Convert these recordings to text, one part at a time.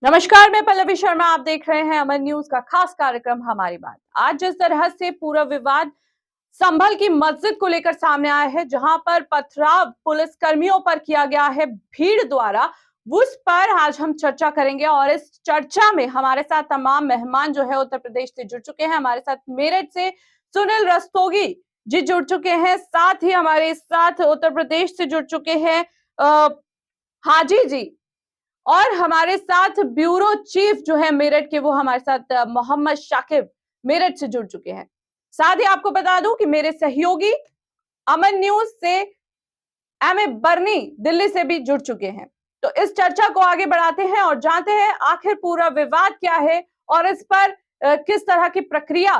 नमस्कार, मैं पल्लवी शर्मा। आप देख रहे हैं अमर न्यूज का खास कार्यक्रम हमारी बात। आज जिस तरह से पूरा विवाद संभल की मस्जिद को लेकर सामने आया है, जहां पर पथराव पुलिस कर्मियों पर किया गया है भीड़ द्वारा, उस पर आज हम चर्चा करेंगे। और इस चर्चा में हमारे साथ तमाम मेहमान जो है उत्तर प्रदेश से जुड़ चुके हैं। हमारे साथ मेरठ से सुनील रस्तोगी जी जुड़ चुके हैं, साथ ही हमारे साथ उत्तर प्रदेश से जुड़ चुके हैं हाजी जी, और हमारे साथ ब्यूरो चीफ जो है मेरठ के, वो हमारे साथ मोहम्मद शाकिब मेरठ से जुड़ चुके हैं। साथ ही आपको बता दूं कि मेरे सहयोगी अमन न्यूज से एमए बर्नी दिल्ली से भी जुड़ चुके हैं। तो इस चर्चा को आगे बढ़ाते हैं और जानते हैं आखिर पूरा विवाद क्या है और इस पर किस तरह की प्रक्रिया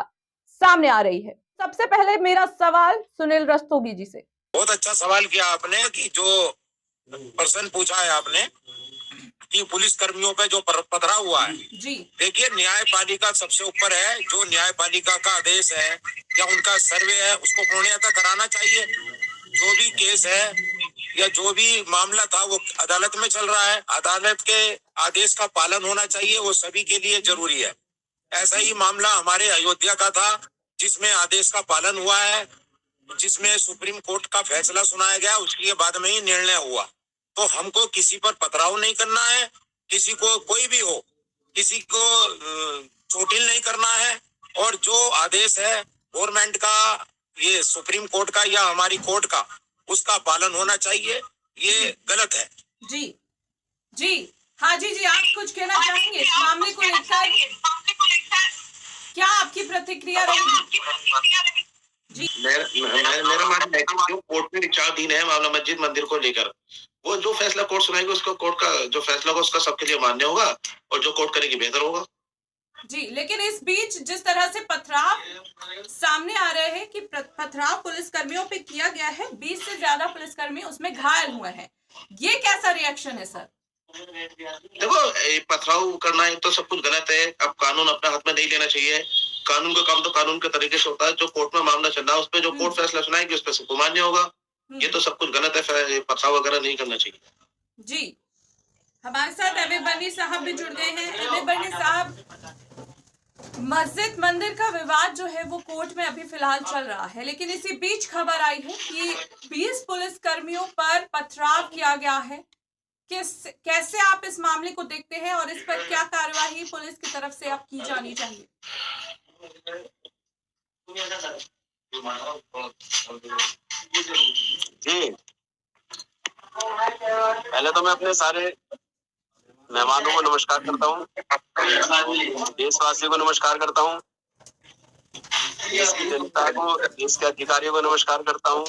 सामने आ रही है। सबसे पहले मेरा सवाल सुनील रस्तोगी जी से। बहुत अच्छा सवाल किया आपने कि जो प्रश्न पूछा है आपने कि पुलिस कर्मियों पे जो पथराव हुआ है जी, देखिए, न्यायपालिका सबसे ऊपर है। जो न्यायपालिका का आदेश है या उनका सर्वे है, उसको पूर्णतः कराना चाहिए। जो भी केस है या जो भी मामला था वो अदालत में चल रहा है, अदालत के आदेश का पालन होना चाहिए, वो सभी के लिए जरूरी है। ऐसा ही मामला हमारे अयोध्या का था, जिसमें आदेश का पालन हुआ है, जिसमें सुप्रीम कोर्ट का फैसला सुनाया गया, उसके बाद में ही निर्णय हुआ। तो हमको किसी पर पथराव नहीं करना है, किसी को कोई भी हो, किसी को चोटिल नहीं करना है। और जो आदेश है गवर्नमेंट का, ये सुप्रीम कोर्ट का या हमारी कोर्ट का, उसका पालन होना चाहिए। ये गलत है। जी जी, हाजी जी, आप कुछ कहना चाहेंगे इस मामले को लेकर? क्या आपकी प्रतिक्रिया रहेगी? मेरा मानना है कि जो कोर्ट ने विचाराधीन है मामला मस्जिद मंदिर को लेकर, वो जो फैसला कोर्ट सुनाएगी उसका, कोर्ट का जो फैसला होगा उसका सबके लिए मान्य होगा और जो कोर्ट करेगी बेहतर होगा। जी, लेकिन इस बीच जिस तरह से पथराव सामने आ रहे हैं कि पथराव पुलिस कर्मियों पे किया गया है, 20 से ज्यादा पुलिसकर्मी उसमें घायल हुए हैं, ये कैसा रिएक्शन है सर? देखो, पथराव करना है तो सब कुछ गलत है। अब कानून अपने हाथ में नहीं लेना चाहिए। कानून का काम तो कानून के तरीके से होता है। जो कोर्ट में मामला चल रहा है उस पर जो कोर्ट फैसला सुनाएगी उस पर सबको मान्य होगा। ये तो सब कुछ गलत है, पथराव वगैरह नहीं करना चाहिए। जी, हमारे साथ एमए बर्नी साहब भी जुड़ गए हैं। एमए बर्नी साहब, मस्जिद मंदिर का विवाद जो है वो कोर्ट में अभी फिलहाल चल रहा है, लेकिन इसी बीच खबर आई है कि 20 पुलिस कर्मियों पर पथराव किया गया है। कैसे आप इस मामले को देखते हैं और इस पर क्या कार्यवाही पुलिस की तरफ से अब की जानी चाहिए? जी, पहले तो मैं अपने सारे मेहमानों को नमस्कार करता हूँ, देशवासियों को नमस्कार करता हूँ, देश की जनता को, देश के अधिकारियों को नमस्कार करता हूँ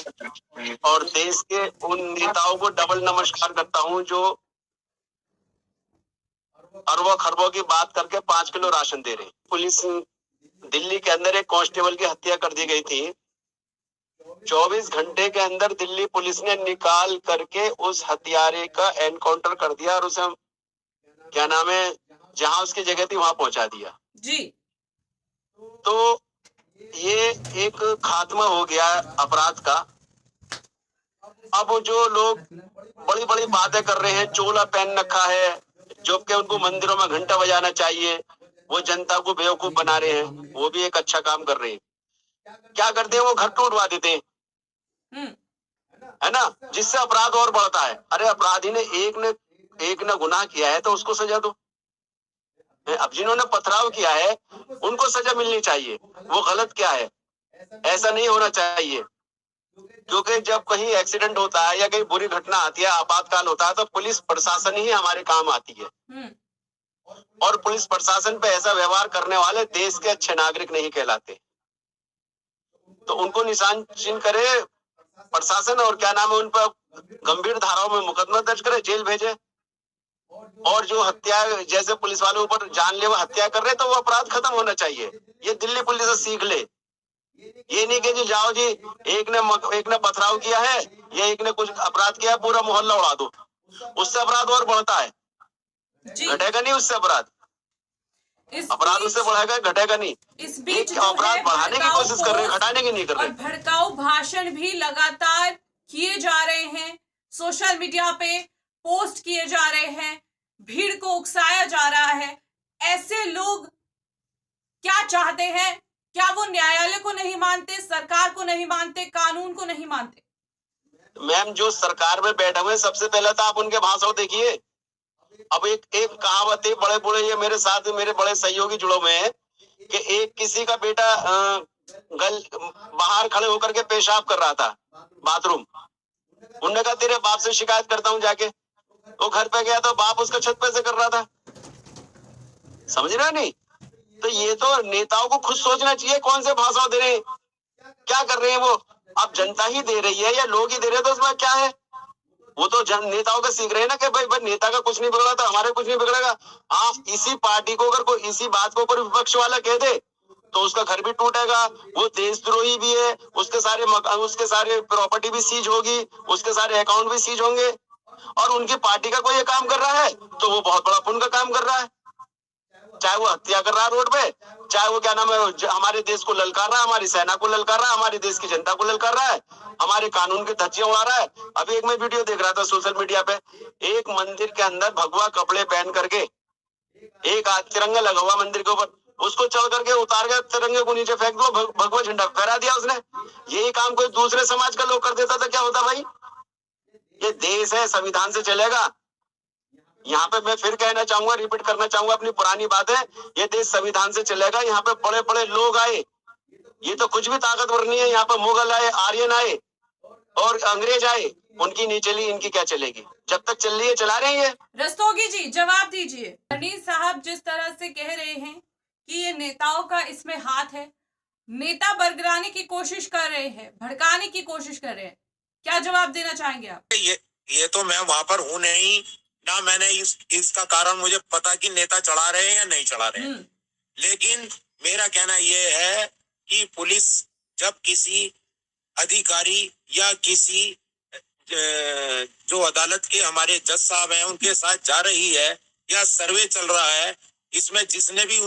और देश के उन नेताओं को डबल नमस्कार करता हूँ जो अरबों खरबों की बात करके 5 किलो राशन दे रहे हैं। पुलिस दिल्ली के अंदर एक कांस्टेबल की हत्या कर दी गई थी। 24 घंटे के अंदर दिल्ली पुलिस ने निकाल करके उस हत्यारे का एनकाउंटर कर दिया और उसे, क्या नाम है, जहां उसकी जगह थी वहां पहुंचा दिया। जी, तो ये एक खात्मा हो गया अपराध का। अब जो लोग बड़ी बड़ी बातें कर रहे हैं, चोला पहन रखा है, जो कि उनको मंदिरों में घंटा बजाना चाहिए, वो जनता को बेवकूफ बना रहे हैं, वो भी एक अच्छा काम कर रहे हैं। क्या करते हैं, वो घर तोड़वा देते हैं, है ना, जिससे अपराध और बढ़ता है। अरे अपराधी ने एक ने गुनाह किया है तो उसको सजा दो। अब जिन्होंने पथराव किया है उनको सजा मिलनी चाहिए। वो गलत क्या है, ऐसा नहीं होना चाहिए। क्योंकि जब कहीं एक्सीडेंट होता है या कहीं बुरी घटना आती है, आपातकाल होता है, तो पुलिस प्रशासन ही हमारे काम आती है। और पुलिस प्रशासन पे ऐसा व्यवहार करने वाले देश के अच्छे नागरिक नहीं कहलाते। तो उनको निशान चिन्ह करे प्रशासन और, क्या नाम है, उन पर गंभीर धाराओं में मुकदमा दर्ज करे, जेल भेजे। और जो हत्या, जैसे पुलिस वालों पर जानलेवा हत्या कर रहे, तो वो अपराध खत्म होना चाहिए। ये दिल्ली पुलिस से सीख ले। ये नहीं कि जी जाओ जी, एक ने पथराव किया है या एक ने कुछ अपराध किया है, पूरा मोहल्ला उड़ा दो। उससे अपराध और बढ़ता है, घटेगा नहीं उससे अपराध। अपराध उससे बढ़ेगा, घटेगा नहीं। इस बीच अपराध बढ़ाने की कोशिश कर रहे हैं, घटाने की नहीं कर रहे। भड़काऊ भाषण भी लगातार किए जा रहे हैं, सोशल मीडिया पे पोस्ट किए जा रहे हैं, भीड़ को उकसाया जा रहा ऐसे लोग क्या चाहते हैं? क्या वो न्यायालय को नहीं मानते, सरकार को नहीं मानते, कानून को नहीं मानते? मैम, जो सरकार में बैठे हुए सबसे पहले तो आप उनके भाषण देखिए। अब एक कहावत है, बड़े बड़े ये मेरे साथ मेरे बड़े सहयोगी जुड़े हुए हैं कि एक किसी का बेटा बाहर खड़े होकर के पेशाब कर रहा था बाथरूम। उन्होंने कहा तेरे बाप से शिकायत करता हूँ जाके। वो घर पे गया तो बाप उसका छत पे से कर रहा था। समझ रहे नहीं? तो ये तो नेताओं को खुद सोचना चाहिए कौन से भाषण दे रहे हैं, क्या कर रहे हैं वो। अब जनता ही दे रही है या लोग ही दे रहे हैं तो उसमें क्या है? वो तो नेताओं का सीख रहे हैं ना कि भाई नेता का कुछ नहीं बिगड़ा तो हमारे कुछ नहीं बिगड़ेगा। हाँ, इसी पार्टी को अगर कोई इसी बात को कोई विपक्ष वाला कह दे तो उसका घर भी टूटेगा, वो देशद्रोही भी है, उसके सारे प्रॉपर्टी भी सीज होगी, उसके सारे अकाउंट भी सीज होंगे। और उनकी पार्टी का कोई ये काम कर रहा है तो वो बहुत बड़ा पुण्य का काम कर रहा है। चाहे वो हत्या कर रहा है रोड पे, चाहे वो क्या नाम है हमारे देश को ललकार रहा है, हमारी सेना को ललकार रहा है, हमारे देश की जनता को ललकार रहा है, हमारे कानून की धज्जियां उड़ा रहा है। अभी एक मैं वीडियो देख रहा था सोशल मीडिया पे, एक मंदिर के अंदर भगवा कपड़े पहन करके एक तिरंगा लगा हुआ मंदिर के ऊपर, उसको चढ़ करके उतार के तिरंगे को नीचे फेंक दो, भगवा झंडा फहरा दिया उसने। यही काम कोई दूसरे समाज का लोग कर देता तो क्या होता भाई? ये देश है, संविधान से चलेगा। यहाँ पे मैं फिर कहना चाहूंगा, रिपीट करना चाहूंगा अपनी पुरानी बात है, ये देश संविधान से चलेगा। यहाँ पे बड़े बड़े लोग आए, ये तो कुछ भी ताकतवर नहीं है। यहाँ पे मुगल आए, आर्यन आए और अंग्रेज आए, उनकी नहीं चली, इनकी क्या चलेगी? जब तक चल रही है चला रहे हैं। रस्तोगी जी जवाब दीजिए। रनील साहब जिस तरह से कह रहे हैं कि ये नेताओं का इसमें हाथ है, नेता बरगलाने की कोशिश कर रहे हैं, भड़काने की कोशिश कर रहे हैं, क्या जवाब देना चाहेंगे आप? ये तो मैं वहां पर हूं नहीं ना, मैंने इसका कारण मुझे पता कि नेता चढ़ा रहे हैं या नहीं चढ़ा रहे हैं। लेकिन मेरा कहना यह है कि पुलिस जब किसी अधिकारी या किसी जो अदालत के हमारे जज साहब हैं उनके साथ जा रही है या सर्वे चल रहा है, इसमें जिसने भी,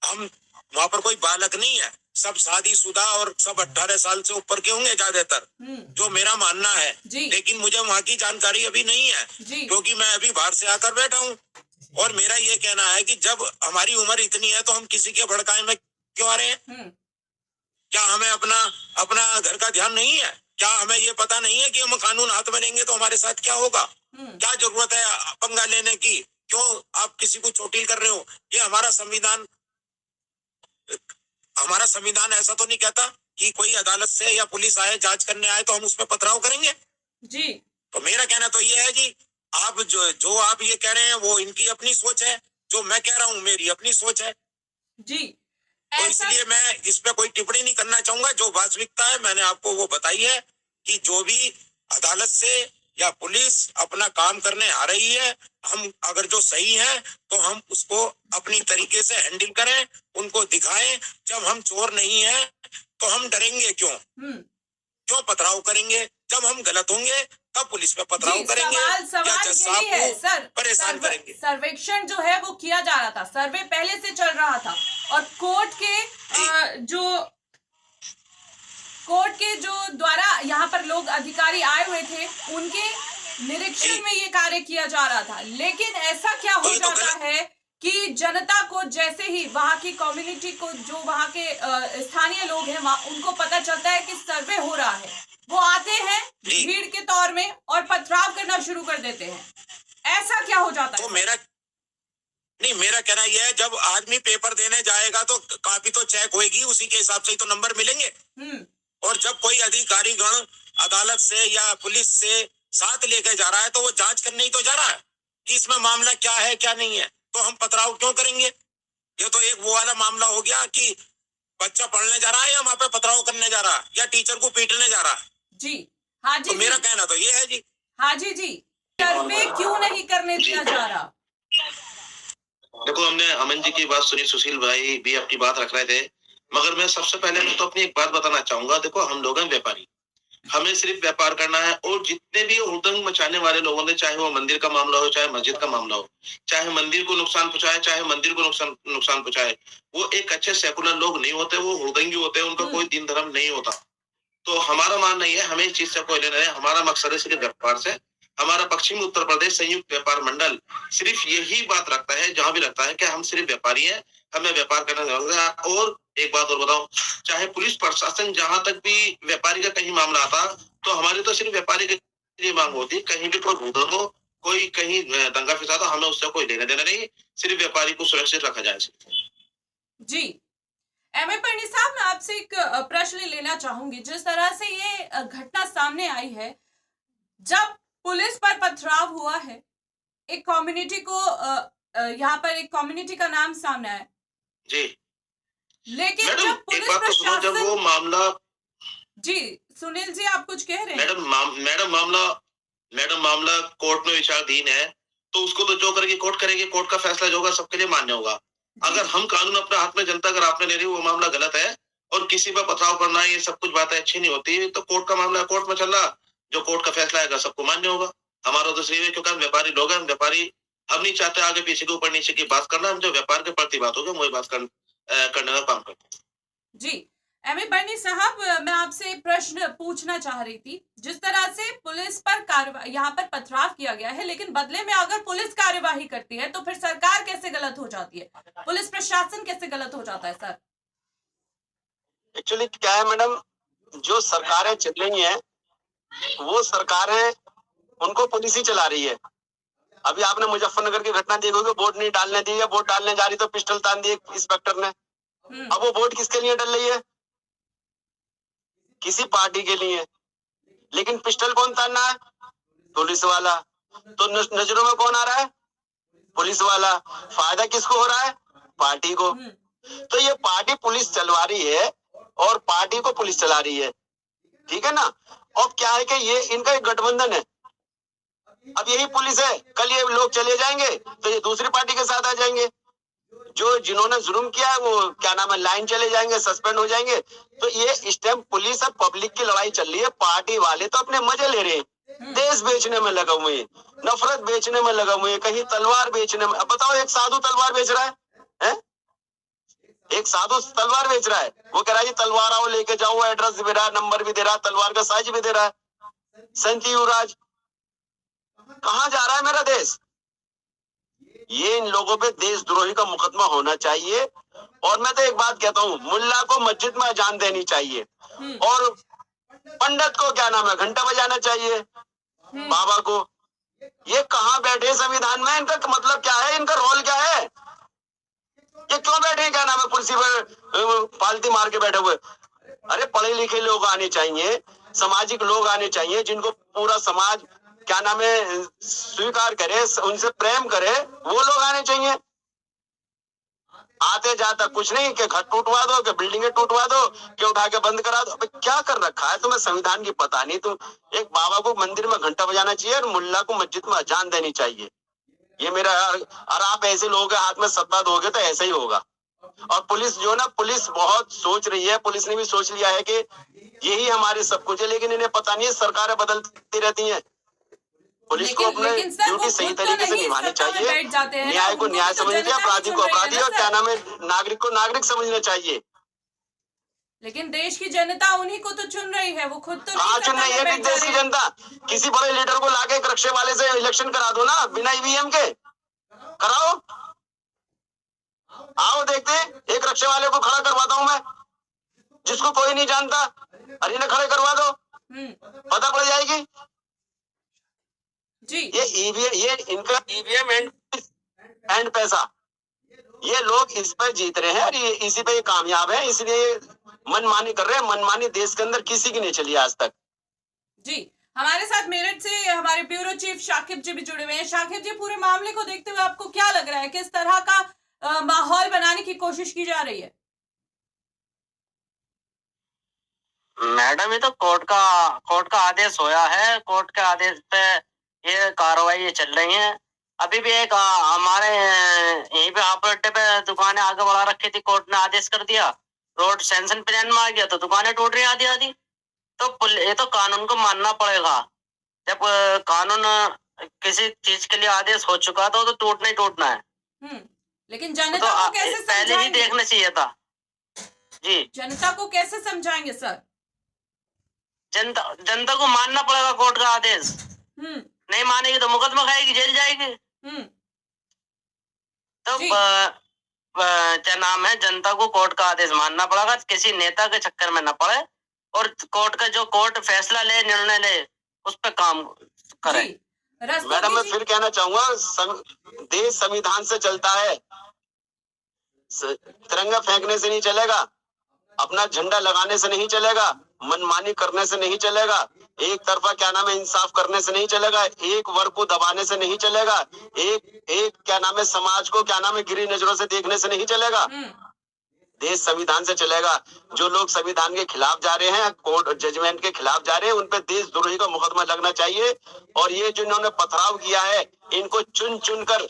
हम वहां पर कोई बालक नहीं है, सब शादीशुदा और सब 18 साल से ऊपर के होंगे ज्यादातर, जो मेरा मानना है। लेकिन मुझे वहां की जानकारी अभी नहीं है क्योंकि मैं अभी बाहर से आकर बैठा हूँ। और मेरा ये कहना है कि जब हमारी उम्र इतनी है तो हम किसी के भड़काए में क्यों आ रहे हैं? क्या हमें अपना घर का ध्यान नहीं है? क्या हमें ये पता नहीं है कि हम कानून हाथ में लेंगे तो हमारे साथ क्या होगा? क्या जरूरत है पंगा लेने की? क्यों आप किसी को चोटिल कर रहे हो? ये हमारा संविधान ऐसा तो नहीं कहता कि कोई अदालत से या पुलिस आए जांच करने आए तो हम उसमें पथराव करेंगे जी। तो मेरा कहना तो ये है जी, आप जो आप ये कह रहे हैं वो इनकी अपनी सोच है, जो मैं कह रहा हूँ मेरी अपनी सोच है जी। तो इसलिए मैं इस पे कोई टिप्पणी नहीं करना चाहूंगा। जो वास्तविकता है मैंने आपको वो बताई है कि जो भी अदालत से या पुलिस अपना काम करने आ रही है, हम अगर जो सही है तो हम उसको अपनी तरीके से हैंडल करें, उनको दिखाएं। जब हम चोर नहीं है तो हम डरेंगे क्यों? क्यों पथराव करेंगे? जब हम गलत होंगे तब पुलिस पे पथराव करेंगे या जज साहब को परेशान करेंगे। सर्वेक्षण जो है वो किया जा रहा था, सर्वे पहले से चल रहा था और कोर्ट के जो द्वारा यहाँ पर लोग अधिकारी आए हुए थे उनके निरीक्षण में ये कार्य किया जा रहा था। लेकिन ऐसा क्या हो जाता है कि जनता को जैसे ही वहाँ की कम्युनिटी को, जो वहाँ के स्थानीय लोग हैं, उनको पता चलता है कि सर्वे हो रहा है, वो आते हैं भीड़ के तौर में और पथराव करना शुरू कर देते हैं। ऐसा क्या हो जाता है? मेरा कहना यह है, जब आदमी पेपर देने जाएगा तो कापी तो चेक होगी, उसी के हिसाब से ही तो नंबर मिलेंगे। और जब कोई अधिकारी गण अदालत से या पुलिस से साथ लेके जा रहा है तो वो जांच करने ही तो जा रहा है कि इसमें मामला क्या है क्या नहीं है, तो हम पथराव क्यों करेंगे? ये तो एक वो वाला मामला हो गया कि बच्चा पढ़ने जा रहा है या वहां पे पथराव करने जा रहा है या टीचर को पीटने जा रहा है। जी हाँ जी। तो मेरा कहना तो ये है जी। हाँ जी जी। सर्वे क्यों नहीं करने दिया जा रहा? देखो, हमने अमन जी की बात सुनी, सुशील भाई भी अपनी बात रख रहे थे, मगर मैं सबसे पहले मैं तो अपनी एक बात बताना चाहूंगा। देखो, हम लोग हैं व्यापारी, हमें सिर्फ व्यापार करना है। और जितने भी हुड़दंग मचाने वाले लोगों ने, चाहे वो मंदिर का मामला हो, चाहे मस्जिद का मामला हो, चाहे मंदिर को नुकसान पहुंचाए, चाहे मंदिर को नुकसान पहुंचाए, वो एक अच्छे सेकुलर लोग नहीं होते, वो हुड़दंगी होते हैं, उनका कोई दीन धर्म नहीं होता। तो हमारा मानना ये है, हमें इस चीज से कोई लेना है। हमारा मकसद है सिर्फ व्यापार से, हमारा पश्चिमी उत्तर प्रदेश संयुक्त व्यापार मंडल सिर्फ यही बात रखता है, जहां भी लगता है कि हम सिर्फ व्यापारी हैं, हमें व्यापार करना जरूरी। और एक बात और बताऊं, चाहे पुलिस प्रशासन जहां तक भी व्यापारी का कहीं मामला आता, तो हमारी तो सिर्फ व्यापारी की ये मांग होती, कहीं भी कोई भूदन हो, कोई कहीं दंगा फिसाद हो, हमें उससे कोई लेना देना नहीं, सिर्फ व्यापारी को सुरक्षित रखा जाए। जी एमए परनी साहब, मैं आपसे एक प्रश्न लेना चाहूंगी। जिस तरह से ये घटना सामने आई है, जब पुलिस पर पथराव हुआ है, एक कम्युनिटी को यहाँ पर एक कम्युनिटी का नाम सामने आया जी, लेकिन मैडम जब पुलिस एक बात तो सुनो, जब वो मामला, जी सुनील जी आप कुछ कह रहे हैं? मैडम मामला कोर्ट में विचाराधीन है, तो उसको तो जो करेगी कोर्ट करेगी, कोर्ट का फैसला जो होगा सबके लिए मान्य होगा। अगर हम कानून अपने हाथ में, जनता अगर आपने ले रही है, वो मामला गलत है और किसी पर पथराव करना, ये सब कुछ बातें अच्छी नहीं होती, तो कोर्ट का मामला कोर्ट में चल रहा, जो कोर्ट का फैसला आएगा सबको मान्य होगा। हमारा तो सही है, क्योंकि हम व्यापारी लोग हैं, हम नहीं चाहते आगे पीछे के ऊपर नीचे की बात करना, हम जो व्यापार के प्रति बात होगी वही बात करने का काम करते हैं। जी एमए बर्नी साहब, मैं आपसे प्रश्न पूछना चाह रही थी। जिस तरह से पुलिस पर कार्रवाई, यहाँ पर पथराव किया गया है, लेकिन बदले में अगर पुलिस कार्यवाही करती है तो फिर सरकार कैसे गलत हो जाती है, पुलिस प्रशासन कैसे गलत हो जाता है सर? एक्चुअली क्या है मैडम, जो सरकारें चल रही हैं वो सरकारें, उनको पुलिस ही चला रही है। अभी आपने मुजफ्फरनगर की घटना देखी होगी, वोट नहीं डालने दी है, वोट डालने जा रही तो पिस्टल तान दी इंस्पेक्टर ने। अब वो वोट किसके लिए डल रही है? किसी पार्टी के लिए, लेकिन पिस्टल कौन तानना है? पुलिस वाला। तो नजरों में कौन आ रहा है? पुलिस वाला। फायदा किसको हो रहा है? पार्टी को। तो ये पार्टी पुलिस चलवा रही है और पार्टी को पुलिस चला रही है, ठीक है ना। और क्या है कि ये इनका एक गठबंधन है। अब यही पुलिस है, कल ये लोग चले जाएंगे तो ये दूसरी पार्टी के साथ आ जाएंगे, जो जिन्होंने जुर्म किया है वो क्या नाम है, लाइन चले जाएंगे, सस्पेंड हो जाएंगे। तो ये इस टाइम पुलिस और पब्लिक की लड़ाई चल रही है। पार्टी वाले तो अपने मजे ले रहे हैं, देश बेचने में लगा हुए हैं, नफरत बेचने में लगा हुए हैं, कहीं तलवार बेचने में। अब बताओ, एक साधु तलवार बेच रहा है? एक साधु तलवार बेच रहा है, वो कह रहा है तलवार आओ लेके जाओ, एड्रेस भी दे रहा है, नंबर भी दे रहा है, तलवार का साइज भी दे रहा है। संत युवराज, कहाँ जा रहा है मेरा देश? ये इन लोगों पे देशद्रोही का मुकदमा होना चाहिए। और मैं तो एक बात कहता हूँ, मुल्ला को मस्जिद में अजान देनी चाहिए और पंडित को क्या नाम है, घंटा बजाना चाहिए, बाबा को। ये कहाँ बैठे संविधान में? इनका मतलब क्या है? इनका रोल क्या है? ये क्यों बैठे, क्या नाम है, कुर्सी पर पालती मार के बैठे हुए? अरे पढ़े लिखे लोग आने चाहिए, सामाजिक लोग आने चाहिए, जिनको पूरा समाज क्या नाम है स्वीकार करे, उनसे प्रेम करे, वो लोग आने चाहिए। आते जाता कुछ नहीं कि घर टूटवा दो, कि बिल्डिंगें टूटवा दो, कि उठा के बंद करा दो। अबे क्या कर रखा है तुम्हें संविधान की पता नहीं? तुम एक बाबा को मंदिर में घंटा बजाना चाहिए और मुल्ला को मस्जिद में अजान देनी चाहिए। ये मेरा, और आप ऐसे लोगों के हाथ में सत्ता दोगे तो ऐसा ही होगा। और पुलिस जो ना, पुलिस बहुत सोच रही है, पुलिस ने भी सोच लिया है कि यही हमारे सब कुछ है, लेकिन इन्हें पता नहीं है सरकारें बदलती रहती हैं। पुलिस को अपने ड्यूटी सही तरीके से निभानी चाहिए, न्याय को न्याय समझना चाहिए, अपराधी को अपराधी और क्या नाम है नागरिक को नागरिक समझना चाहिए। लेकिन देश की जनता उन्हीं को तो चुन रही है, वो खुद तो कहाँ चुन रही है? देश की जनता किसी बड़े लीडर को लाके एक रक्षे वाले से इलेक्शन करा दो ना, बिना ईवीएम के कराओ। आओ देखते हैं, एक रक्षे वाले को खड़ा करवाता हूं मैं, जिसको कोई नहीं जानता, अरे इन्हें खड़े करवा दो, पता पड़ जाएगी जी। ये ईवीएम, ये इनका ईवीएम एंड पैसा, ये लोग इस पर जीत रहे हैं और ये इसी पे कामयाब है, इसलिए मनमानी कर रहे हैं। मनमानी देश के अंदर किसी की नहीं चली आज तक। जी हमारे साथ मेरठ से हमारे ब्यूरो चीफ शाकिब जी भी जुड़े हुए हैं। शाकिब जी, पूरे मामले को देखते हुए आपको क्या लग रहा है, किस तरह का माहौल बनाने की कोशिश की जा रही है? मैडम, ये तो कोर्ट का आदेश होया है, कोर्ट के आदेश पे ये कार्रवाई चल रही है। अभी भी एक हमारे यहीं पे ऑपरेटिव पे दुकानें आगे बढ़ा रखी थी, कोर्ट ने आदेश कर दिया, रोड सैंक्शन प्लान में आ गया तो दुकानें टूट रही आधी आधी। तो ये तो कानून को मानना पड़ेगा। जब कानून किसी चीज के लिए आदेश हो चुका तो टूटना ही टूटना है। लेकिन जनता को कैसे पहले ही देखना चाहिए था जी। जनता को कैसे समझाएंगे सर? जनता को मानना पड़ेगा कोर्ट का आदेश। नहीं मानेगी तो मुकदमा खाएगी, जेल जाएगी। तो जी। क्या नाम है, जनता को कोर्ट का आदेश मानना पड़ेगा, किसी नेता के चक्कर में न पड़े और कोर्ट का जो कोर्ट फैसला ले, निर्णय ले, उस पर काम करे। जी। रस्तोगी मैडम मैं जी। फिर कहना चाहूंगा, देश संविधान से चलता है, तिरंगा फेंकने से नहीं चलेगा, अपना झंडा लगाने से नहीं चलेगा, मनमानी करने से नहीं चलेगा, एक तरफा क्या नाम है इंसाफ करने से नहीं चलेगा, एक वर्ग को दबाने से नहीं चलेगा, एक क्या नाम है समाज को क्या नाम है गिरी नजरों से देखने से नहीं चलेगा। देश संविधान से चलेगा। जो लोग संविधान के खिलाफ जा रहे हैं, कोर्ट जजमेंट के खिलाफ जा रहे हैं, उन पे देशद्रोही का मुकदमा लगना चाहिए। और ये जो इन्होंने पथराव किया है, इनको चुन चुन कर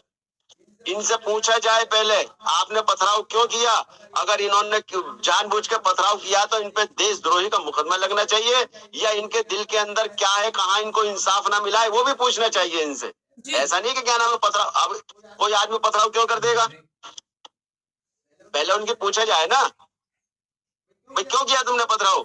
इनसे पूछा जाए पहले आपने पथराव क्यों किया। अगर इन्होंने जानबूझ के पथराव किया तो इन पे देशद्रोही का मुकदमा लगना चाहिए, या इनके दिल के अंदर क्या है, कहाँ इनको इंसाफ ना मिला है, वो भी पूछना चाहिए इनसे। ऐसा नहीं कि क्या नाम है पथराव, अब कोई आदमी पथराव क्यों कर देगा, पहले उनकी पूछा जाए ना, भाई क्यों किया तुमने पथराव।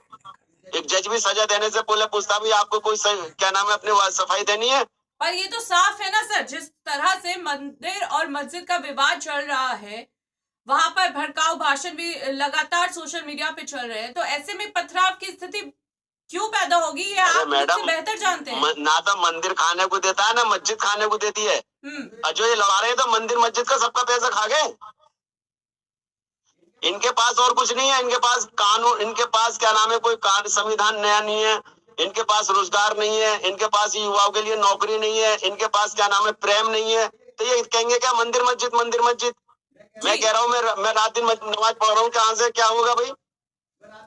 एक जज भी सजा देने से पहले पूछता भी आपको कोई क्या नाम है अपनी सफाई देनी है। पर ये तो साफ है ना सर, जिस तरह से मंदिर और मस्जिद का विवाद चल रहा है, वहां पर भड़काऊ भाषण भी लगातार सोशल मीडिया पे चल रहे हैं, तो ऐसे में पथराव की स्थिति क्यों पैदा होगी, ये आप मुझसे बेहतर जानते हैं। ना तो मंदिर खाने को देता है ना मस्जिद खाने को देती है। और जो ये लड़ा रहे हैं तो मंदिर मस्जिद का सबका पैसा खा गए। इनके पास और कुछ नहीं है, इनके पास कानून, इनके पास क्या नाम है कोई संविधान नया नहीं है, इनके पास रोजगार नहीं है, इनके पास युवाओं के लिए नौकरी नहीं है, इनके पास क्या नाम है प्रेम नहीं है, तो ये कहेंगे क्या मंदिर मस्जिद मंदिर मस्जिद। मैं कह रहा हूँ मैं रात दिन नमाज पढ़ रहा हूँ, कहाँ से क्या होगा भाई,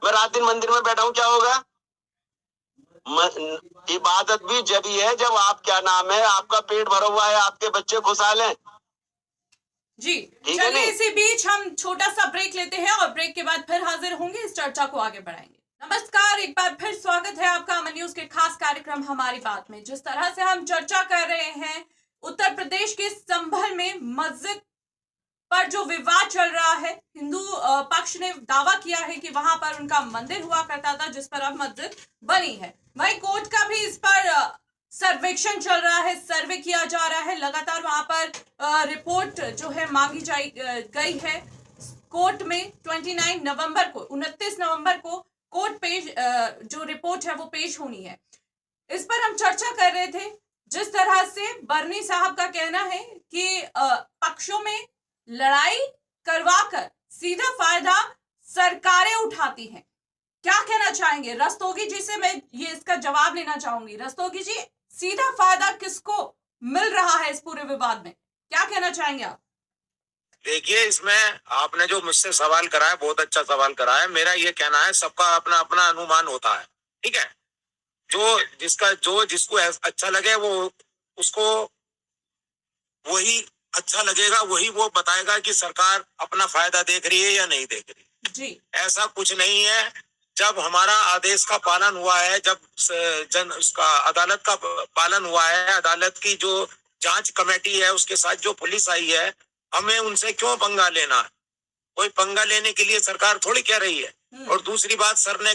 मैं रात दिन मंदिर में बैठा हूँ, क्या होगा। इबादत भी जब ही है जब आप क्या नाम है आपका पेट भरा हुआ है, आपके बच्चे खुशहाल हैं। जी चलिए, इसी बीच हम छोटा सा ब्रेक लेते हैं और ब्रेक के बाद फिर हाजिर होंगे, इस चर्चा को आगे बढ़ाएंगे। नमस्कार, एक बार फिर स्वागत है आपका अमन न्यूज के खास कार्यक्रम हमारी बात में। जिस तरह से हम चर्चा कर रहे हैं, उत्तर प्रदेश के संभल में मस्जिद पर जो विवाद चल रहा है, हिंदू पक्ष ने दावा किया है कि वहां पर उनका मंदिर हुआ करता था जिस पर अब मस्जिद बनी है। वहीं कोर्ट का भी इस पर सर्वेक्षण चल रहा है, सर्वे किया जा रहा है, लगातार वहां पर रिपोर्ट जो है मांगी गई है कोर्ट में। 29 नवंबर को 29 नवंबर को कोर्ट पेश जो रिपोर्ट है वो पेश होनी है। इस पर हम चर्चा कर रहे थे, जिस तरह से बर्नी साहब का कहना है कि पक्षों में लड़ाई करवाकर सीधा फायदा सरकारें उठाती हैं। क्या कहना चाहेंगे रस्तोगी जी से? मैं ये इसका जवाब लेना चाहूंगी। रस्तोगी जी, सीधा फायदा किसको मिल रहा है इस पूरे विवाद में, क्या कहना चाहेंगे आप? देखिए, इसमें आपने जो मुझसे सवाल करा है बहुत अच्छा सवाल करा है। मेरा ये कहना है सबका अपना अपना अनुमान होता है, ठीक है। जिसको अच्छा लगे वो उसको वही अच्छा लगेगा, वही वो बताएगा कि सरकार अपना फायदा देख रही है या नहीं देख रही जी। ऐसा कुछ नहीं है। जब हमारा आदेश का पालन हुआ है, जब उसका अदालत का पालन हुआ है, अदालत की जो जांच कमेटी है उसके साथ जो पुलिस आई है, हमें उनसे क्यों पंगा लेना है? कोई पंगा लेने के लिए सरकार थोड़ी कह रही है। और दूसरी बात सर ने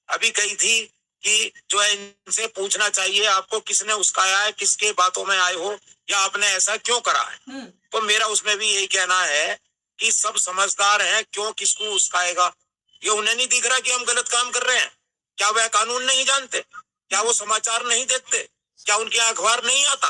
अभी कही थी कि जो है इनसे पूछना चाहिए आपको किसने उस्काया है, किसके बातों में आए हो, या आपने ऐसा क्यों करा है। तो मेरा उसमें भी यही कहना है कि सब समझदार हैं, क्यों किसको उस्काएगा। ये उन्हें नहीं दिख रहा कि हम गलत काम कर रहे हैं? क्या वह कानून नहीं जानते? क्या वो समाचार नहीं देखते? क्या उनके यहाँ अखबार नहीं आता?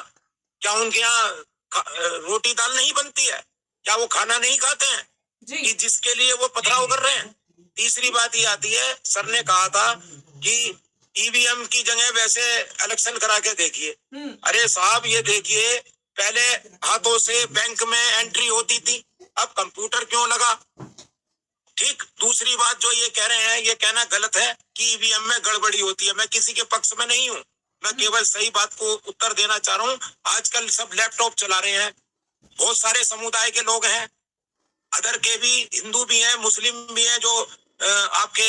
क्या उनके यहाँ रोटी दाल नहीं बनती है? क्या वो खाना नहीं खाते हैं कि जिसके लिए वो पथराव कर रहे हैं? तीसरी बात ये आती है, सर ने कहा था कि ईवीएम की जगह वैसे इलेक्शन करा के देखिए। अरे साहब, ये देखिए, पहले हाथों से बैंक में एंट्री होती थी, अब कंप्यूटर क्यों लगा? ठीक। दूसरी बात जो ये कह रहे हैं, ये कहना गलत है कि ईवीएम में गड़बड़ी होती है। मैं किसी के पक्ष में नहीं हूँ, मैं केवल सही बात को उत्तर देना चाह रहा हूँ। आजकल सब लैपटॉप चला रहे हैं, बहुत सारे समुदाय के लोग हैं, अदर के भी, हिंदू भी हैं, मुस्लिम भी हैं, जो आपके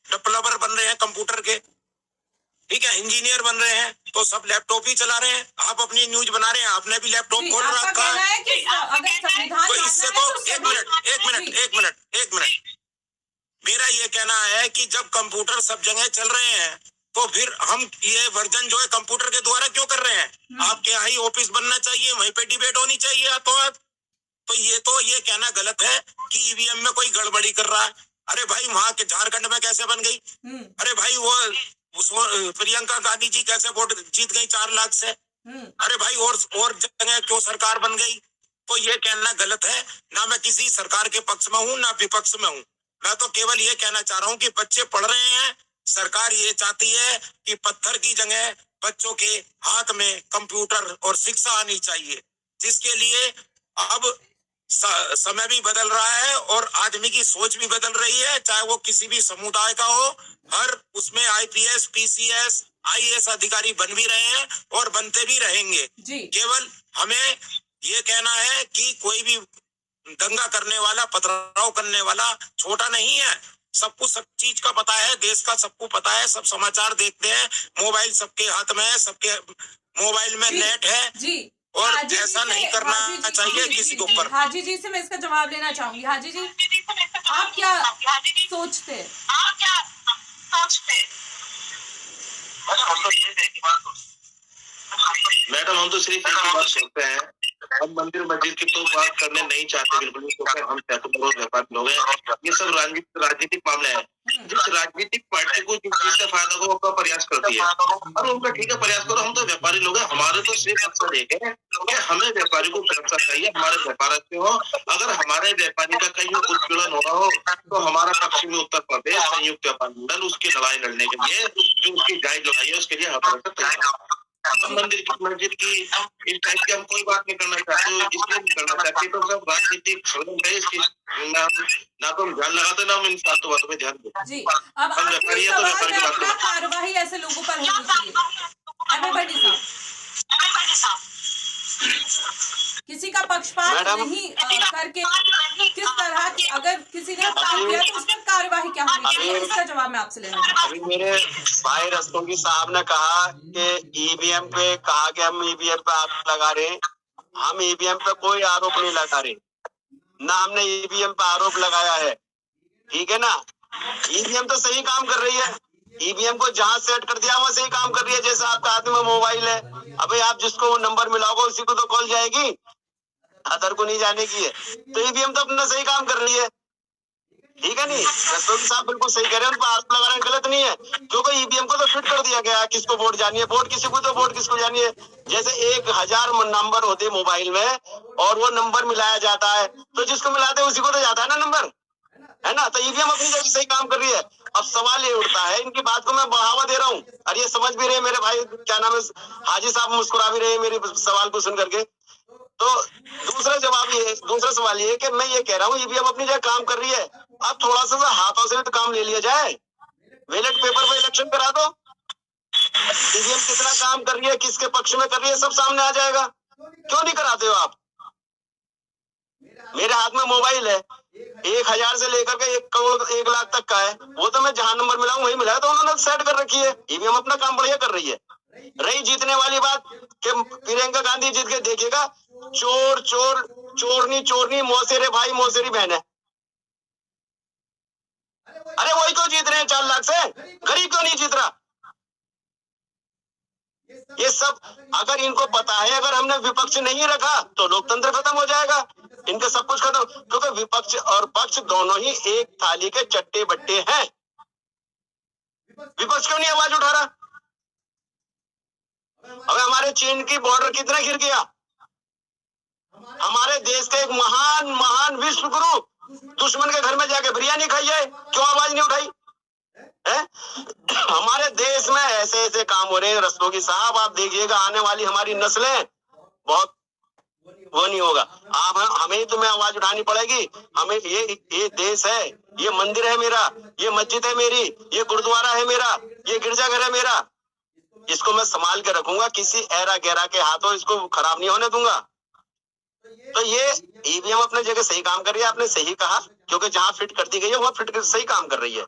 डेवलपर बन रहे हैं कंप्यूटर के, ठीक है, इंजीनियर बन रहे हैं, तो सब लैपटॉप ही चला रहे हैं। आप अपनी न्यूज बना रहे हैं, आपने भी लैपटॉप खोल रखा है। तो इससे तो एक मिनट मेरा ये कहना है कि जब कंप्यूटर सब जगह चल रहे हैं तो फिर हम ये वर्जन जो है कंप्यूटर के द्वारा क्यों कर रहे हैं? आपके यहाँ ही ऑफिस बनना चाहिए, वहीं पे डिबेट होनी चाहिए हाथों हाथ। तो ये कहना गलत है कि ईवीएम में कोई गड़बड़ी कर रहा है। अरे भाई वहां के झारखंड में कैसे बन गई? अरे भाई वो प्रियंका गांधी जी कैसे वोट जीत गई 4 लाख से? अरे भाई और जगह क्यों सरकार बन गई? तो ये कहना गलत है। ना मैं किसी सरकार के पक्ष में हूँ ना विपक्ष में हूँ। मैं तो केवल ये कहना चाह रहा हूँ कि बच्चे पढ़ रहे हैं, सरकार ये चाहती है कि पत्थर की जगह बच्चों के हाथ में कंप्यूटर और शिक्षा आनी चाहिए, जिसके लिए अब समय भी बदल रहा है और आदमी की सोच भी बदल रही है, चाहे वो किसी भी समुदाय का हो। हर उसमें आईपीएस, पीसीएस, आईएएस अधिकारी बन भी रहे हैं और बनते भी रहेंगे। केवल हमें ये कहना है कि कोई भी दंगा करने वाला, पथराव करने वाला छोटा नहीं है। सबको सब चीज का पता है, देश का सबको पता है, सब समाचार देखते हैं, मोबाइल सबके हाथ में है, सबके मोबाइल में नेट है जी। और ऐसा नहीं करना चाहिए किसी के ऊपर। हाजी जी से मैं इसका जवाब लेना चाहूंगी। हाजी जी, आप क्या सोचते हैं? मैडम हम तो सिर्फ एक ही बात सोचते हैं, हम मंदिर मस्जिद की तो बात करने नहीं चाहते बिल्कुल भी, क्योंकि हम सैकड़ों व्यापारी लोग हैं। ये सब राजनीतिक मामले हैं। जिस राजनीतिक पार्टी को जिस चीज का फायदा हो उसका प्रयास करती है और उनका ठीक है प्रयास करो। हम तो व्यापारी लोग हैं, हमारे तो सिर्फ मकसद एक है कि हमें व्यापारी को सुरक्षा चाहिए, हमारे व्यापार अच्छे हो। अगर हमारे व्यापारी का कहीं उत्पीड़न हो रहा हो तो हमारा पश्चिमी उत्तर प्रदेश संयुक्त व्यापार मंडल उसकी लड़ाई लड़ने के लिए जो उसकी गाइड लड़ाई है उसके लिए हमारे तैयार। हम मंदिर की मस्जिद की इस टाइप की हम कोई बात नहीं करना चाहते, इसलिए नहीं करना चाहते। तो सब राजनीतिक षड्यंत्र है, इसकी ना तो हम ध्यान लगाते ना हम इन फालतू बातों पे ध्यान देते। जी, अब हम व्यापारी है तो व्यापारी की बात करते। कार्रवाई ऐसे लोगों पर होनी चाहिए। एमएबडी साहब, किसी का पक्षपात नहीं करके किस तरह की, अगर किसी ने पाप किया तो उस पर कार्रवाई क्या होनी चाहिए, इसका जवाब मैं आपसे लेना चाहूंगा। अभी मेरे भाई रस्तोगी साहब ने कहा कि ईवीएम पे कहा कि हम ईवीएम पे आरोप लगा रहे हैं। हम ईवीएम पे कोई आरोप नहीं लगा रहे, ना हमने ईवीएम पे आरोप लगाया है, ठीक है ना। ईवीएम तो सही काम कर रही है, ईवीएम को जहां सेट कर दिया वहां सही काम कर रही है। जैसे आपके हाथ में मोबाइल है, अबे आप जिसको वो नंबर मिलाओगे उसी को तो कॉल जाएगी, अदर को नहीं जाने की है। तो ईवीएम तो अपना सही काम कर रही है, ठीक है नहीं। रस्तोगी साहब बिल्कुल सही कह रहे हैं, उन पर आरोप लगाना गलत नहीं है, क्योंकि ईवीएम को तो फिट कर दिया गया है किसको वोट जानी है, वोट किसी को तो वोट किसको जानी है। जैसे 1000 नंबर होते मोबाइल में और वो नंबर मिलाया जाता है तो जिसको मिलाते हैं उसी को तो जाता है ना नंबर, है ना। तो ईवीएम अपनी जगह सही काम कर रही है। अब सवाल ये उठता है, इनकी बात को मैं बढ़ावा दे रहा हूँ और ये समझ भी रहे मेरे भाई, क्या नाम है, हाजी साहब मुस्कुरा भी रहे मेरे सवाल को सुन करके। तो दूसरा सवाल ये है कि मैं ये कह रहा हूँ ईवीएम अपनी जगह काम कर रही है। अब थोड़ा सा हाथों से भी तो काम ले लिया जाए, बैलेट पेपर पे इलेक्शन करा दो। ईवीएम कितना काम कर रही है, किसके पक्ष में कर रही है, सब सामने आ जाएगा। क्यों नहीं कराते हो आप? मेरे हाथ में मोबाइल है, 1000 से लेकर के 1 करोड़ 1 लाख तक का है, वो तो मैं जहां नंबर मिलाऊं वही मिला है, तो उन्होंने सेट कर रखी है। ईवीएम अपना काम बढ़िया कर रही है। रही जीतने वाली बात कि प्रियंका गांधी जीत के देखिएगा, चोर चोर चोरनी चोरनी मौसेरे भाई मौसेरी बहन है। अरे वही क्यों जीत रहे हैं 4 लाख से, गरीब क्यों नहीं जीत रहा? ये सब अगर इनको पता है, अगर हमने विपक्ष नहीं रखा तो लोकतंत्र खत्म हो जाएगा, इनका सब कुछ खत्म। क्योंकि विपक्ष और पक्ष दोनों ही एक थाली के चट्टे बट्टे हैं। विपक्ष क्यों नहीं आवाज उठा रहा? अबे हमारे चीन की बॉर्डर कितना गिर गया, हमारे देश के एक महान महान विश्व गुरु दुश्मन के घर में जाके बिरयानी खाई है, क्यों आवाज नहीं उठाई है? हमारे देश में ऐसे ऐसे काम हो रहे हैं रस्तोगी साहब, आप देखिएगा आने वाली हमारी नस्लें बहुत वो नहीं होगा। आप हमें तुम्हें आवाज उठानी पड़ेगी। हमें ये देश है, ये मंदिर है मेरा, ये मस्जिद है मेरी, ये गुरुद्वारा है मेरा, ये गिरजाघर है मेरा, इसको मैं संभाल के रखूंगा, किसी ऐरा गैरा के हाथों इसको खराब नहीं होने दूंगा। तो ये ईवीएम अपने जगह सही काम कर रही है, आपने सही कहा, क्योंकि जहां फिट कर दी गई है वहां फिट कर सही काम कर रही है।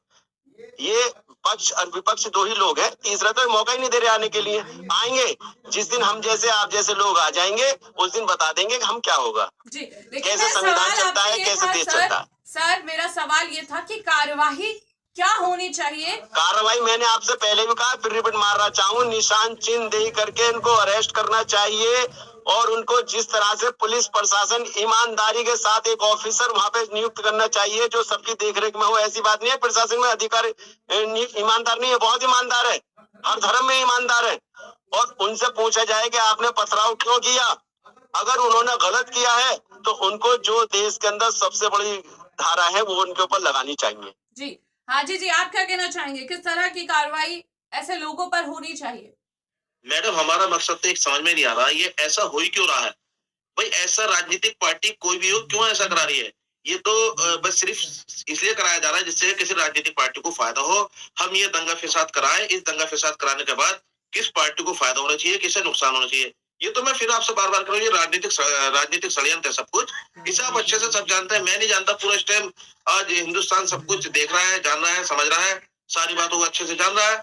ये पक्ष और विपक्ष दो ही लोग हैं, तीसरा तो मौका ही नहीं दे रहे आने के लिए। आएंगे जिस दिन हम जैसे आप जैसे लोग आ जाएंगे, उस दिन बता देंगे कि हम क्या होगा, कैसे संविधान चलता है, कैसे देश चलता है। सर मेरा सवाल ये था कि कार्यवाही क्या होनी चाहिए? कार्रवाई मैंने आपसे पहले भी कहा, फिर रिपीट मारना चाहूँ, निशान चिन्ह दे करके इनको अरेस्ट करना चाहिए और उनको जिस तरह से पुलिस प्रशासन ईमानदारी के साथ एक ऑफिसर वहां पे नियुक्त करना चाहिए जो सबकी देखरेख में हो। ऐसी बात नहीं है प्रशासन में अधिकारी ईमानदार नहीं है, बहुत ईमानदार है, हर धर्म में ईमानदार है। और उनसे पूछा जाए कि आपने पथराव क्यों किया। अगर उन्होंने गलत किया है तो उनको जो देश के अंदर सबसे बड़ी धारा है वो उनके ऊपर लगानी चाहिए। जी हाजी जी, आप क्या कहना चाहेंगे, किस तरह की कार्रवाई ऐसे लोगों पर होनी चाहिए? मैडम, हमारा मकसद तो एक समझ में नहीं आ रहा, ये ऐसा हो ही क्यों रहा है? भाई ऐसा राजनीतिक पार्टी कोई भी हो क्यों ऐसा करा रही है? ये तो बस सिर्फ इसलिए कराया जा रहा है जिससे किसी राजनीतिक पार्टी को फायदा हो। हम ये दंगा फसाद कराए, इस दंगा फसाद कराने के बाद किस पार्टी को फायदा होना चाहिए, किसे नुकसान होना चाहिए? ये तो मैं फिर आपसे बार बार करूँ, ये राजनीतिक षड्यंत्र है सब कुछ। इसे आप अच्छे से सब जानते हैं, मैं नहीं जानता। पूरा इस टाइम आज हिंदुस्तान सब कुछ देख रहा है, जान रहा है, समझ रहा है, सारी बातों को अच्छे से जान रहा है।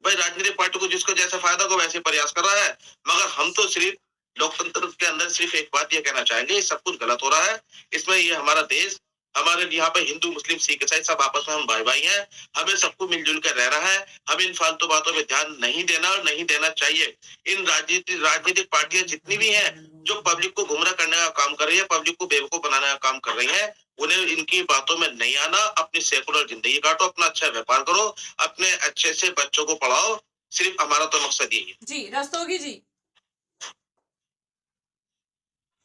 भाई राजनीतिक पार्टी को जिसको जैसे फायदा हो वैसे प्रयास कर रहा है, मगर हम तो सिर्फ लोकतंत्र के अंदर सिर्फ एक बात ये कहना चाहेंगे, ये सब कुछ गलत हो रहा है। इसमें ये हमारा देश, हमारे यहाँ पे हिंदू मुस्लिम सिख ईसाई सब आपस में हम भाई भाई हैं, हमें सबको मिलजुल कर रहना है। हमें इन फालतू बातों पे ध्यान नहीं देना और नहीं देना चाहिए। इन राजनीतिक पार्टियां जितनी भी हैं जो पब्लिक को गुमराह करने का काम कर रही है, पब्लिक को बेवकूफ बनाने का काम कर रही है, उन्हें इनकी बातों में नहीं आना। अपनी सेकुलर जिंदगी काटो, अपना अच्छा व्यापार करो, अपने अच्छे से बच्चों को पढ़ाओ। सिर्फ हमारा तो मकसद यही है। जी रस्तोगी जी।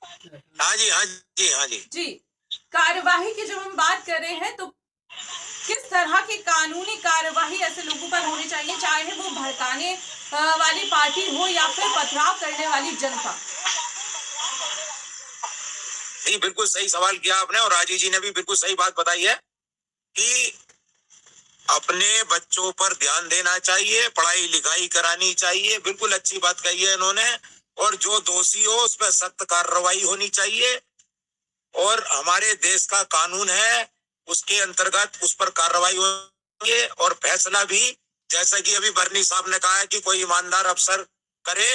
हाँ जी, हाँ जी, हाँ जी। जी, कार्यवाही की जब हम बात कर रहे हैं तो किस तरह की कानूनी कार्यवाही ऐसे लोगों पर होनी चाहिए, चाहे वो भड़काने वाली पार्टी हो या फिर पथराव करने वाली जनता? नहीं, बिल्कुल सही सवाल किया आपने और राजीव जी ने भी बिल्कुल सही बात बताई है कि अपने बच्चों पर ध्यान देना चाहिए, पढ़ाई लिखाई करानी चाहिए। बिल्कुल अच्छी बात कही है इन्होंने। और जो दोषी हो उस पर सख्त कार्रवाई होनी चाहिए और हमारे देश का कानून है उसके अंतर्गत उस पर कार्रवाई होगी और फैसला भी, जैसा कि अभी बर्नी साहब ने कहा है कि कोई ईमानदार अफसर करे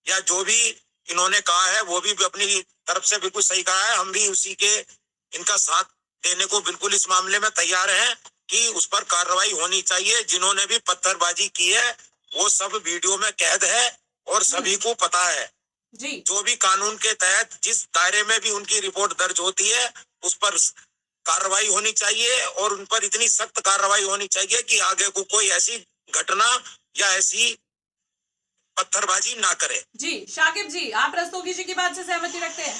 या जो भी इन्होंने कहा है वो भी अपनी तरफ से बिल्कुल सही कहा है। हम भी उसी के इनका साथ देने को बिल्कुल इस मामले में तैयार हैं कि उस पर कार्रवाई होनी चाहिए। जिन्होंने भी पत्थरबाजी की है वो सब वीडियो में कैद है और सभी को पता है। जी जो भी कानून के तहत जिस दायरे में भी उनकी रिपोर्ट दर्ज होती है उस पर कार्रवाई होनी चाहिए और उन पर इतनी सख्त कार्रवाई होनी चाहिए कि आगे को कोई ऐसी घटना या ऐसी पत्थरबाजी ना करे। जी शाकिब जी, आप रस्तोगी जी की बात से सहमति रखते हैं?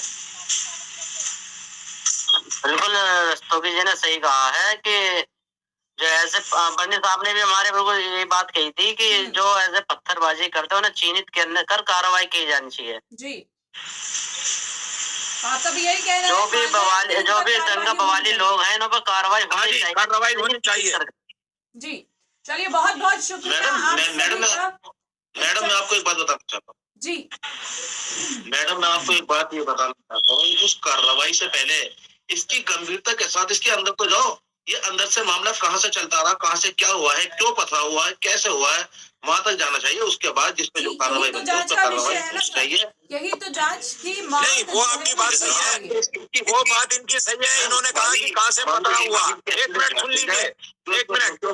बिल्कुल, रस्तोगी जी ने सही कहा है कि जो ऐसे बर्नी साहब ने भी हमारे बिल्कुल ये बात कही थी कि जो ऐसे पत्थरबाजी करते हैं उन्हें चिन्हित करने कर कार्रवाई की जानी चाहिए। जी आपका भी यही कहना है? जो भी दंगा बवाली लोग हैं इन पर कार्रवाई होनी चाहिए। कार्रवाई होनी चाहिए। जी चलिए, बहुत बहुत शुक्रिया। मैडम मैं आपको एक बात बताना चाहता हूँ। जी मैडम मैं आपको एक बात ये बताना चाहता हूँ, उस कार्रवाई से पहले इसकी गंभीरता के साथ इसके अंदर तो जाओ। ये अंदर से मामला कहाँ से चलता रहा, कहाँ से क्या हुआ है, क्यों पथराव हुआ है, कैसे हुआ है, वहां तक जाना चाहिए। उसके बाद जिसपे जो कार्रवाई बनती है उस पर कार्रवाई होनी चाहिए। यही तो जांच की नहीं, वो आपकी बात सही है, वो बात इनकी सही है। इन्होंने कहा कि कहाँ से पथराव हुआ। एक मिनट सुन लीजिए, एक मिनट।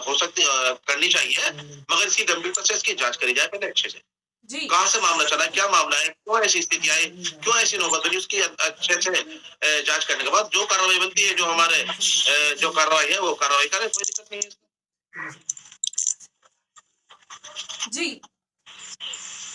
हो सकती करनी चाहिए, मगर इसकी गंभीरता से इसकी जांच करी जाए पहले अच्छे से। जी कहाँ से मामला चला, क्या मामला है, क्यों ऐसी स्थिति आई, क्यों ऐसी नौबत बनी, उसकी अच्छे से जांच करने के बाद जो कार्रवाई बनती है, जो हमारे जो कार्रवाई है वो कार्रवाई करें, कोई दिक्कत नहीं है। जी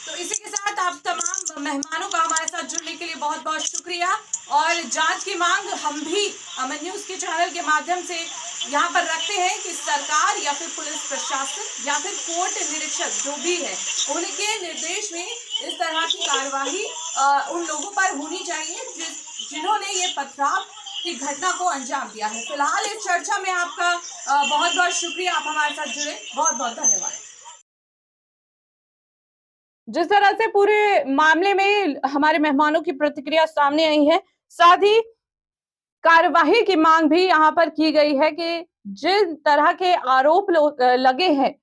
तो इसी के साथ आप तमाम मेहमानों का हमारे साथ जुड़ने के लिए बहुत बहुत शुक्रिया। और जांच की मांग हम भी अमन न्यूज के चैनल के माध्यम से यहाँ पर रखते हैं कि सरकार या फिर पुलिस प्रशासन या फिर कोर्ट निरीक्षक जो भी है उनके निर्देश में इस तरह की कार्यवाही उन लोगों पर होनी चाहिए जिन्होंने ये पथराव की घटना को अंजाम दिया है। फिलहाल इस चर्चा में आपका बहुत बहुत शुक्रिया, आप हमारे साथ जुड़े, बहुत बहुत धन्यवाद। जिस तरह से पूरे मामले में हमारे मेहमानों की प्रतिक्रिया सामने आई है, साथ ही कार्यवाही की मांग भी यहाँ पर की गई है कि जिन तरह के आरोप लगे हैं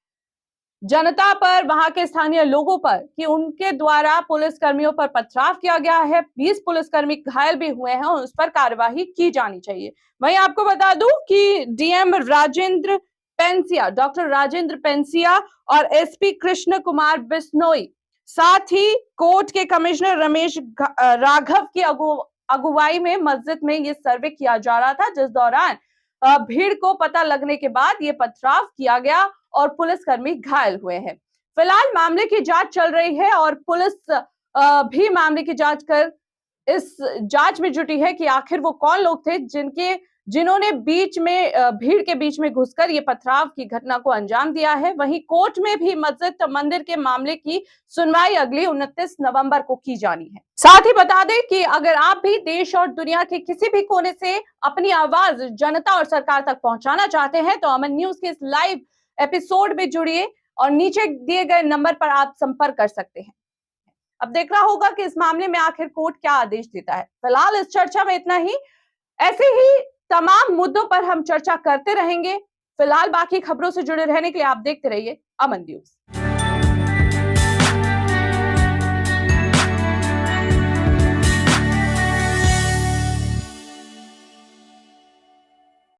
जनता पर, वहां के स्थानीय लोगों पर कि उनके द्वारा पुलिस कर्मियों पर पथराव किया गया है। 20 पुलिसकर्मी घायल भी हुए हैं और उस पर कार्यवाही की जानी चाहिए। वहीं आपको बता दूं कि डीएम राजेंद्र पेंसिया, डॉक्टर राजेंद्र पेंसिया और एसपी कृष्ण कुमार बिश्नोई, साथ ही कोर्ट के कमिश्नर रमेश राघव की अगुवाई में मस्जिद में ये सर्वे किया जा रहा था, जिस दौरान भीड़ को पता लगने के बाद ये पथराव किया गया और पुलिसकर्मी घायल हुए हैं। फिलहाल मामले की जांच चल रही है और पुलिस भी मामले की जांच कर इस जांच में जुटी है कि आखिर वो कौन लोग थे जिन्होंने भीड़ के बीच में घुसकर ये पथराव की घटना को अंजाम दिया है। वहीं कोर्ट में भी मस्जिद मंदिर के मामले की सुनवाई अगली 29 नवंबर को की जानी है। साथ ही बता दें कि अगर आप भी देश और दुनिया के किसी भी कोने से अपनी आवाज जनता और सरकार तक पहुंचाना चाहते हैं तो अमन न्यूज के इस लाइव एपिसोड में जुड़िए और नीचे दिए गए नंबर पर आप संपर्क कर सकते हैं। अब देखना होगा कि इस मामले में आखिर कोर्ट क्या आदेश देता है। फिलहाल इस चर्चा में इतना ही। ऐसे ही तमाम मुद्दों पर हम चर्चा करते रहेंगे। फिलहाल बाकी खबरों से जुड़े रहने के लिए आप देखते रहिए अमन न्यूज।